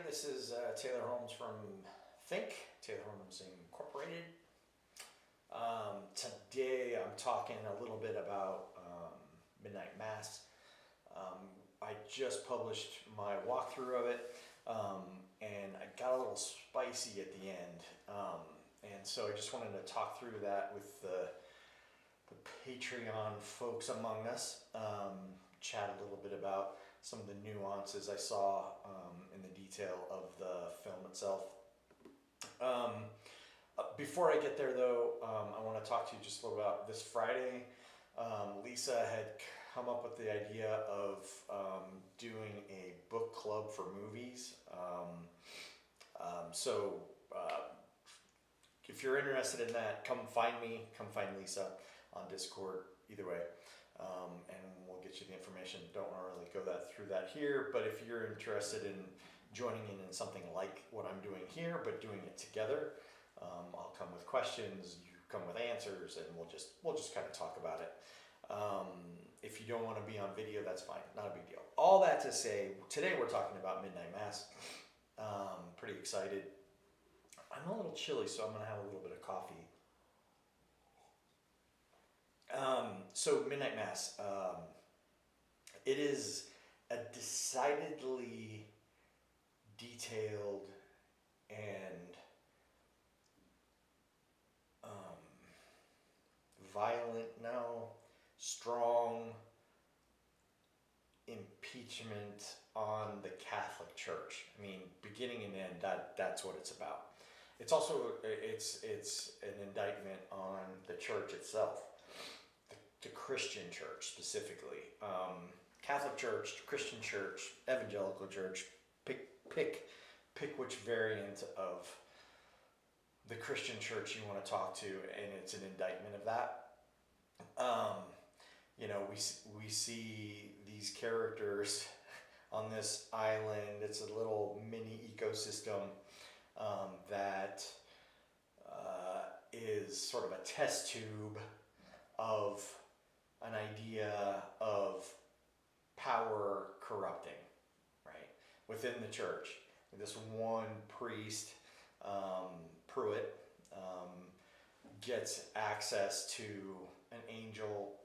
This is Taylor Holmes from THiNC, Taylor Holmes Incorporated. Today I'm talking a little bit about Midnight Mass. I just published my walkthrough of it, and I got a little spicy at the end. And so I just wanted to talk through that with the Patreon folks among us, chat a little bit about some of the nuances I saw in the detail of the film itself. Before I get there though, I want to talk to you just a little about this Friday. Lisa had come up with the idea of doing a book club for movies. So if you're interested in that, come find me, come find Lisa on Discord, either way. And we'll get you the information. Don't want to really go through that here, but if you're interested in joining in something like what I'm doing here, but doing it together, I'll come with questions, you come with answers, and we'll just kind of talk about it. If you don't want to be on video, that's fine, not a big deal. All that to say, today we're talking about Midnight Mass. Pretty excited. I'm a little chilly, so I'm going to have a little bit of coffee. So Midnight Mass, it is a decidedly detailed and strong impeachment on the Catholic Church. I mean, beginning and end, that's what it's about. It's also, it's an indictment on the church itself. The Christian church specifically. Catholic Church, Christian Church, Evangelical Church, pick which variant of the Christian church you want to talk to, and it's an indictment of that. We see these characters on this island. It's a little mini ecosystem that is sort of a test tube of an idea of power corrupting, right? Within the church. This one priest, Pruitt, gets access to an angel?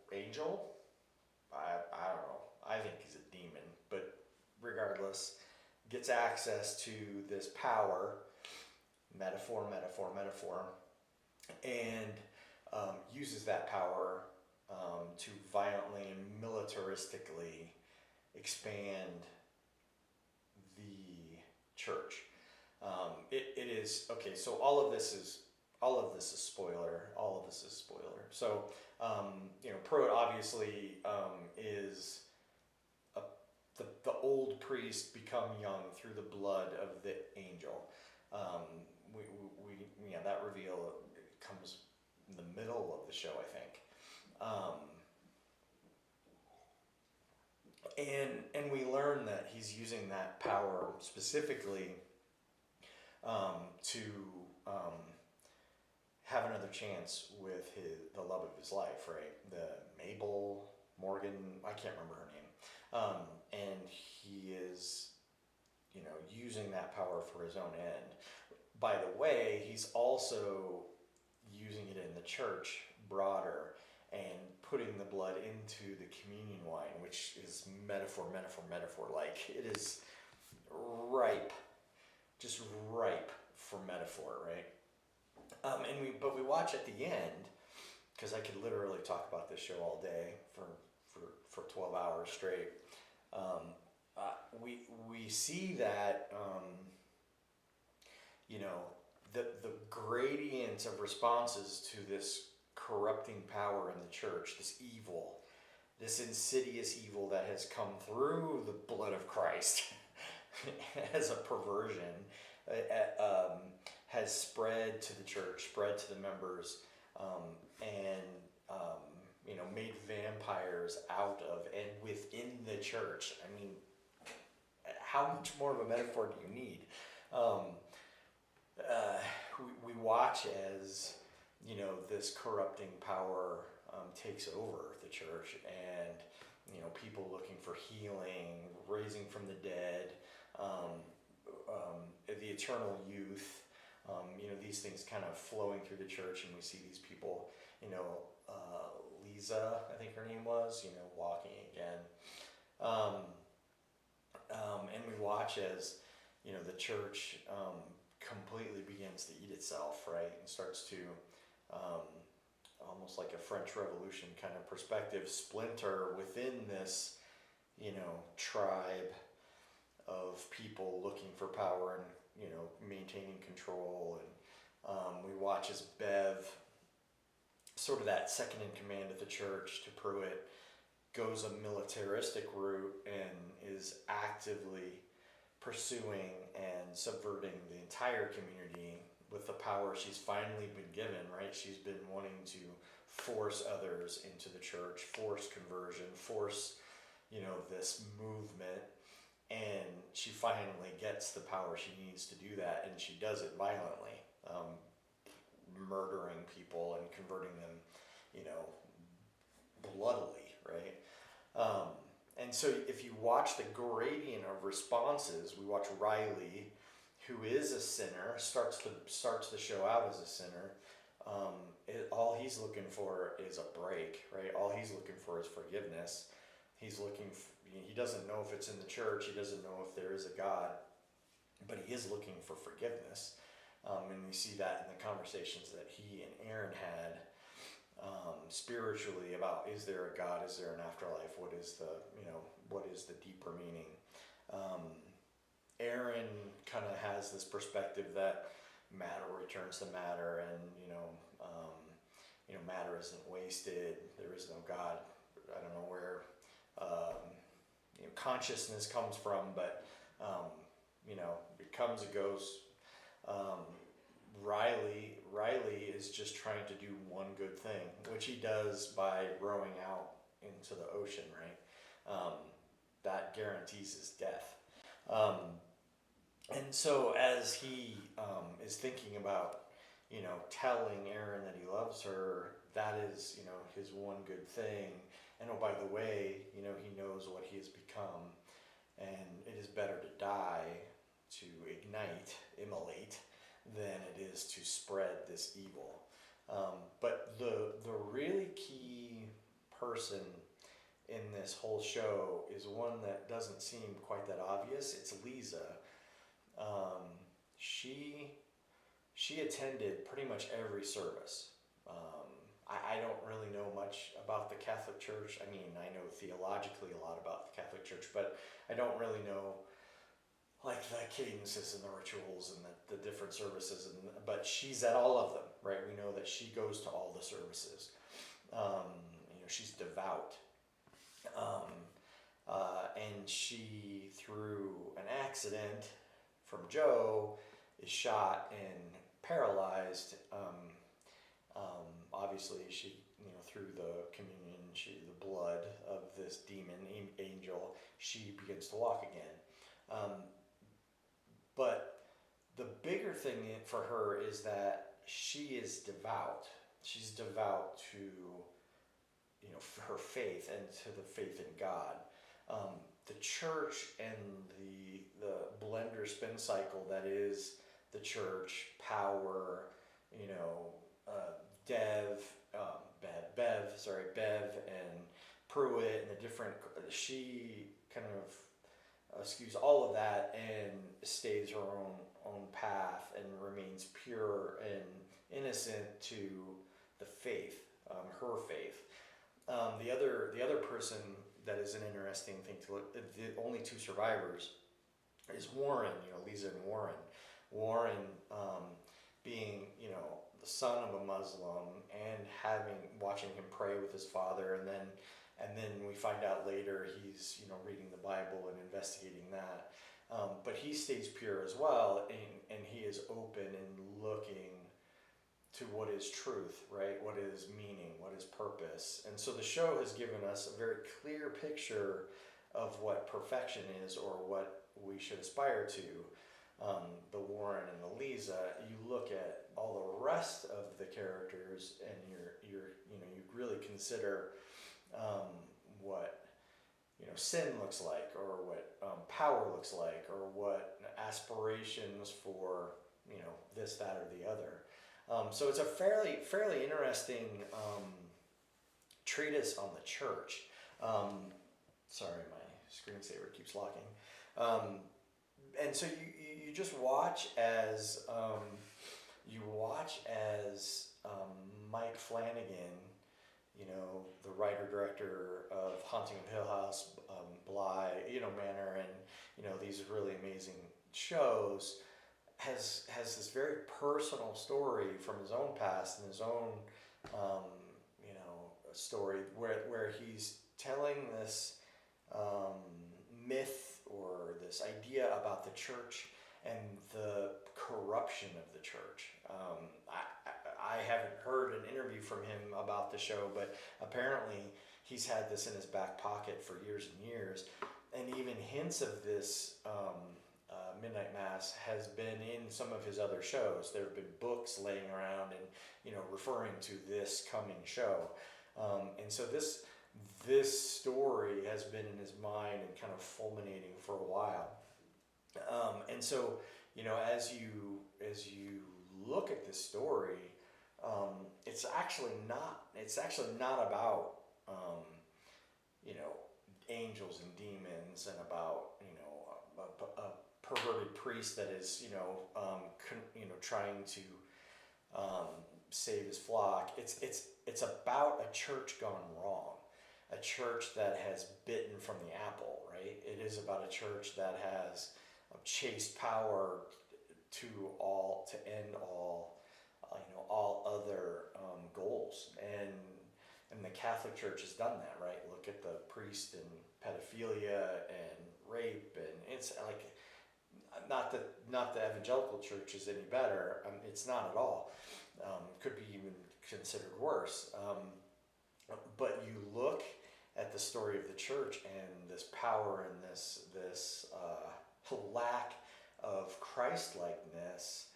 I don't know. I think he's a demon, but regardless, gets access to this power, metaphor, and uses that power to violently and militaristically expand the church. It is okay. So all of this is spoiler. So Pruitt obviously is the old priest become young through the blood of the angel. That reveal comes in the middle of the show, I think. And we learn that he's using that power specifically to have another chance with the love of his life, right? The Mabel Morgan, I can't remember her name. And he is, using that power for his own end. By the way, he's also using it in the church broader and putting the blood into the communion wine, which is metaphor. Like, it is ripe, just ripe for metaphor, right? But we watch at the end, because I could literally talk about this show all day for 12 hours straight. We see that the gradient of responses to this corrupting power in the church, this evil, this insidious evil that has come through the blood of Christ as a perversion, has spread to the church, spread to the members, and made vampires out of and within the church. I mean, how much more of a metaphor do you need? We watch as this corrupting power takes over the church, and people looking for healing, raising from the dead, eternal youth. These things kind of flowing through the church, and we see these people, Lisa, I think her name was, walking again. And we watch as, the church completely begins to eat itself, right? And starts to, almost like a French Revolution kind of perspective, splinter within this, tribe of people looking for power and, maintaining control. And we watch as Bev, sort of that second in command of the church to Pruitt, goes a militaristic route and is actively pursuing and subverting the entire community with the power she's finally been given, right? She's been wanting to force others into the church, force conversion, force, this movement. And she finally gets the power she needs to do that, and she does it violently, murdering people and converting them, bloodily, right? And so if you watch the gradient of responses, we watch Riley, who is a sinner, starts the show out as a sinner. All he's looking for is a break, right? All he's looking for is forgiveness. He doesn't know if it's in the church. He doesn't know if there is a God, but he is looking for forgiveness. And we see that in the conversations that he and Aaron had spiritually about, is there a God? Is there an afterlife? What is the deeper meaning? Aaron kind of has this perspective that matter returns to matter, and matter isn't wasted. There is no God. I don't know where consciousness comes from, but it comes, it goes. Riley is just trying to do one good thing, which he does by rowing out into the ocean, right? That guarantees his death. And so as he is thinking about, telling Aaron that he loves her, that is, his one good thing. And oh, by the way, he knows what he has become, and it is better to die, to immolate, than it is to spread this evil. But the really key person in this whole show is one that doesn't seem quite that obvious. It's Lisa. She attended pretty much every service. I don't really know much about the Catholic Church. I mean, I know theologically a lot about the Catholic Church, but I don't really know like the cadences and the rituals and the different services. But she's at all of them, right? We know that she goes to all the services. She's devout. And she, through an accident from Joe, is shot and paralyzed. Obviously, she, through the communion, the blood of this demon angel, she begins to walk again. But the bigger thing for her is that she is devout. She's devout to, her faith and to the faith in God. The church and the blender spin cycle that is the church, power, Bev and Pruitt and the different, she kind of skews all of that and stays her own path and remains pure and innocent to the faith, her faith. The other person that is an interesting thing to look, the only two survivors is Warren, Lisa and Warren. Warren being, the son of a Muslim and watching him pray with his father, and then we find out later he's, reading the Bible and investigating that. But he stays pure as well, and he is open and looking to what is truth, right? What is meaning? What is purpose? And so the show has given us a very clear picture of what perfection is, or what we should aspire to. The Warren and the Lisa, you look at all the rest of the characters, and you really consider what sin looks like, or what power looks like, or what aspirations for this, that, or the other. So it's a fairly interesting treatise on the church. Sorry, my screensaver keeps locking. And so you just watch as Mike Flanagan, the writer-director of Haunting of Hill House, Bly, Manor, and these really amazing shows, has this very personal story from his own past and his own story where he's telling this myth or this idea about the church and the corruption of the church. I haven't heard an interview from him about the show, but apparently he's had this in his back pocket for years and years, and even hints of this Midnight Mass has been in some of his other shows. There have been books laying around and referring to this coming show, and so this story has been in his mind and kind of fulminating for a while. And so as you look at this story, it's actually not about angels and demons and about a perverted priest that is trying to save his flock. It's about a church gone wrong, a church that has bitten from the apple, right? It is about a church that has chased power to end all other goals, and the Catholic Church has done that, right? Look at the priest and pedophilia and rape, and it's like not the evangelical church is any better. It's not at all. Could be even considered worse. But you look at the story of the church and this power and this lack of Christ-likeness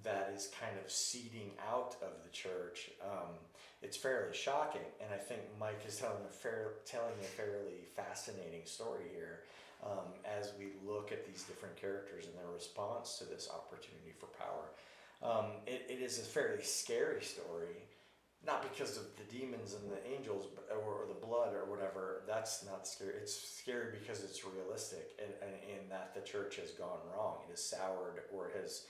that is kind of seeding out of the church. It's fairly shocking, and I think Mike is telling a fairly fascinating story here as we look at these different characters and their response to this opportunity for power. It is a fairly scary story, not because of the demons and the angels or the blood or whatever. That's not scary. It's scary because it's realistic, and in that the church has gone wrong. It has soured, or it has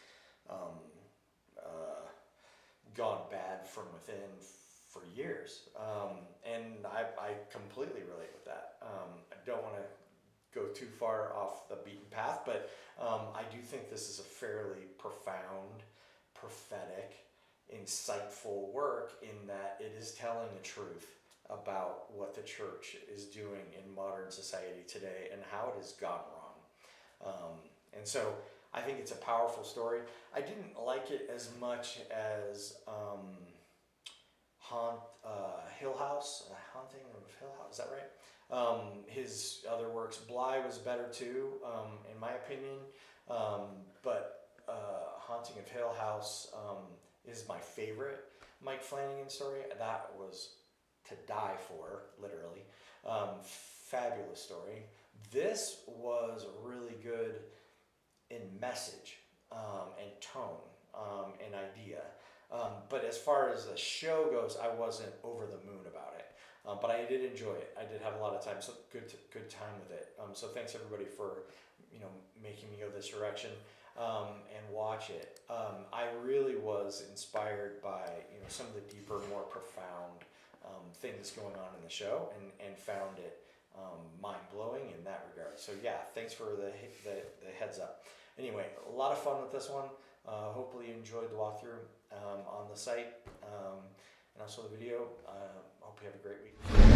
gone bad from within for years. And I completely relate with that. I don't want to go too far off the beaten path, but I do think this is a fairly profound, prophetic, insightful work in that it is telling the truth about what the church is doing in modern society today and how it has gone wrong. And so I think it's a powerful story. I didn't like it as much as Hill House, Haunting of Hill House, is that right? His other works, Bly was better too, in my opinion, but Haunting of Hill House is my favorite Mike Flanagan story. That was to die for, literally. Fabulous story. This was really good in message and tone and idea. But as far as the show goes, I wasn't over the moon about it. But I did enjoy it. I did have a lot of time, so good time with it. So thanks everybody for making me go this direction and watch it. I really was inspired by some of the deeper, more profound things going on in the show, and found it mind-blowing in that regard. So yeah, thanks for the heads up. Anyway, a lot of fun with this one. Hopefully you enjoyed the walkthrough on the site and also the video. Hope you have a great week.